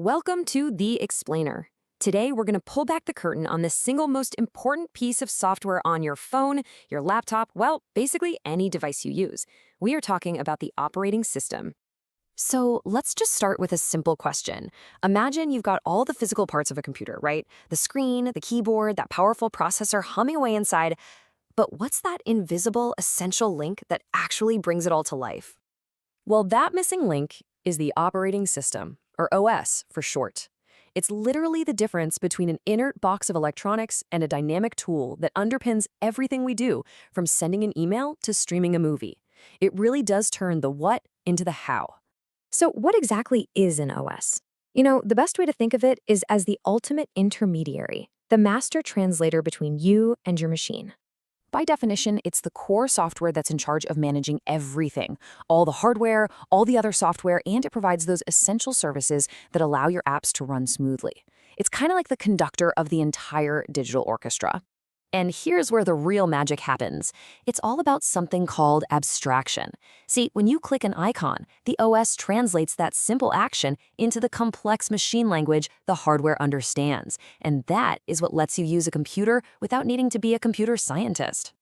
Welcome to The Explainer. Today, we're going to pull back the curtain on the single most important piece of software on your phone, your laptop, well, basically any device you use. We are talking about the operating system. So let's just start with a simple question. Imagine you've got all the physical parts of a computer, right? The screen, the keyboard, that powerful processor humming away inside. But what's that invisible, essential link that actually brings it all to life? Well, that missing link is the operating system, or OS for short. It's literally the difference between an inert box of electronics and a dynamic tool that underpins everything we do, from sending an email to streaming a movie. It really does turn the what into the how. So what exactly is an OS? The best way to think of it is as the ultimate intermediary, the master translator between you and your machine. By definition, it's the core software that's in charge of managing everything, all the hardware, all the other software, and it provides those essential services that allow your apps to run smoothly. It's kind of like the conductor of the entire digital orchestra. And here's where the real magic happens. It's all about something called abstraction. See, when you click an icon, the OS translates that simple action into the complex machine language the hardware understands. And that is what lets you use a computer without needing to be a computer scientist.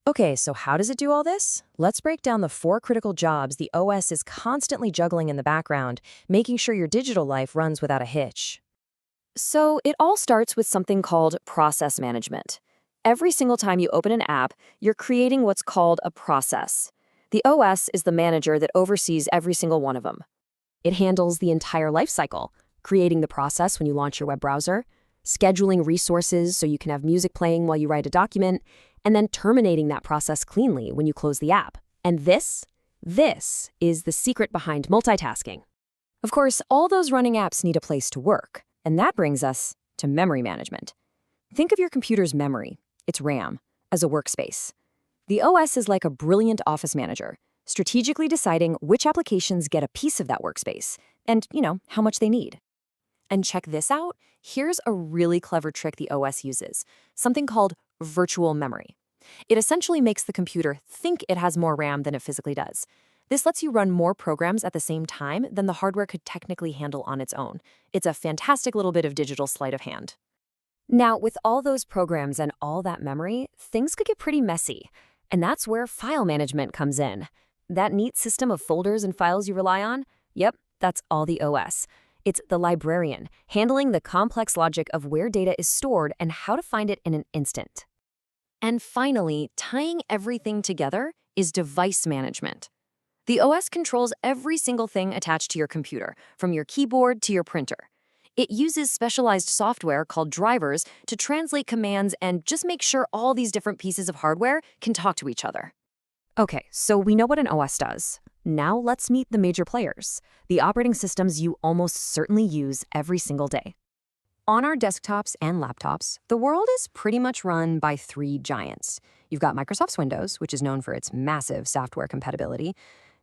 Okay, so how does it do all this? Let's break down the 4 critical jobs the OS is constantly juggling in the background, making sure your digital life runs without a hitch. So it all starts with something called process management. Every single time you open an app, you're creating what's called a process. The OS is the manager that oversees every single one of them. It handles the entire life cycle, creating the process when you launch your web browser, scheduling resources so you can have music playing while you write a document, and then terminating that process cleanly when you close the app. And this is the secret behind multitasking. Of course, all those running apps need a place to work, and that brings us to memory management. Think of your computer's memory, its RAM, as a workspace. The OS is like a brilliant office manager, strategically deciding which applications get a piece of that workspace and, how much they need. And check this out. Here's a really clever trick the OS uses, something called virtual memory. It essentially makes the computer think it has more RAM than it physically does. This lets you run more programs at the same time than the hardware could technically handle on its own. It's a fantastic little bit of digital sleight of hand. Now, with all those programs and all that memory, things could get pretty messy. And that's where file management comes in. That neat system of folders and files you rely on? Yep, that's all the OS. It's the librarian, handling the complex logic of where data is stored and how to find it in an instant. And finally, tying everything together is device management. The OS controls every single thing attached to your computer, from your keyboard to your printer. It uses specialized software called drivers to translate commands and just make sure all these different pieces of hardware can talk to each other. Okay, so we know what an OS does. Now let's meet the major players, the operating systems you almost certainly use every single day. On our desktops and laptops, the world is pretty much run by 3 giants. You've got Microsoft's Windows, which is known for its massive software compatibility.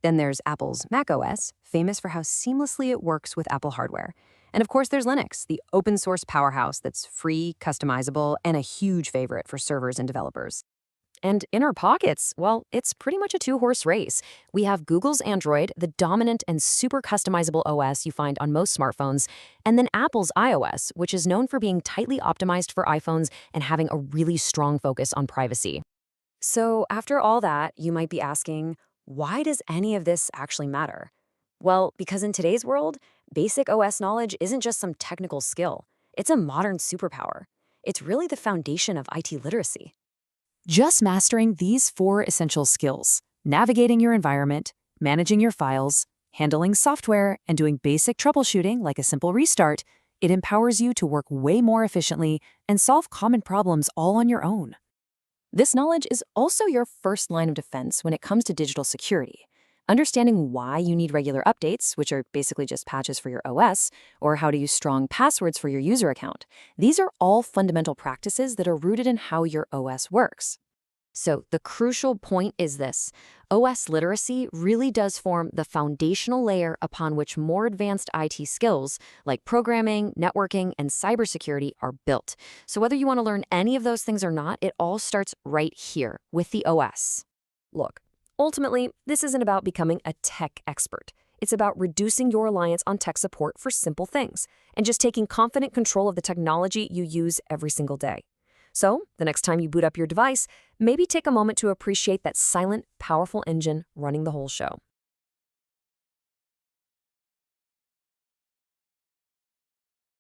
Then there's Apple's macOS, famous for how seamlessly it works with Apple hardware. And of course, there's Linux, the open source powerhouse that's free, customizable, and a huge favorite for servers and developers. And in our pockets, well, it's pretty much a 2-horse race. We have Google's Android, the dominant and super customizable OS you find on most smartphones, and then Apple's iOS, which is known for being tightly optimized for iPhones and having a really strong focus on privacy. So after all that, you might be asking, why does any of this actually matter? Well, because in today's world, basic OS knowledge isn't just some technical skill. It's a modern superpower. It's really the foundation of IT literacy. Just mastering these 4 essential skills, navigating your environment, managing your files, handling software, and doing basic troubleshooting like a simple restart, it empowers you to work way more efficiently and solve common problems all on your own. This knowledge is also your first line of defense when it comes to digital security. Understanding why you need regular updates, which are basically just patches for your OS, or how to use strong passwords for your user account. These are all fundamental practices that are rooted in how your OS works. So the crucial point is this. OS literacy really does form the foundational layer upon which more advanced IT skills like programming, networking, and cybersecurity are built. So whether you want to learn any of those things or not, it all starts right here with the OS. Look, ultimately, this isn't about becoming a tech expert. It's about reducing your reliance on tech support for simple things and just taking confident control of the technology you use every single day. So, the next time you boot up your device, maybe take a moment to appreciate that silent, powerful engine running the whole show.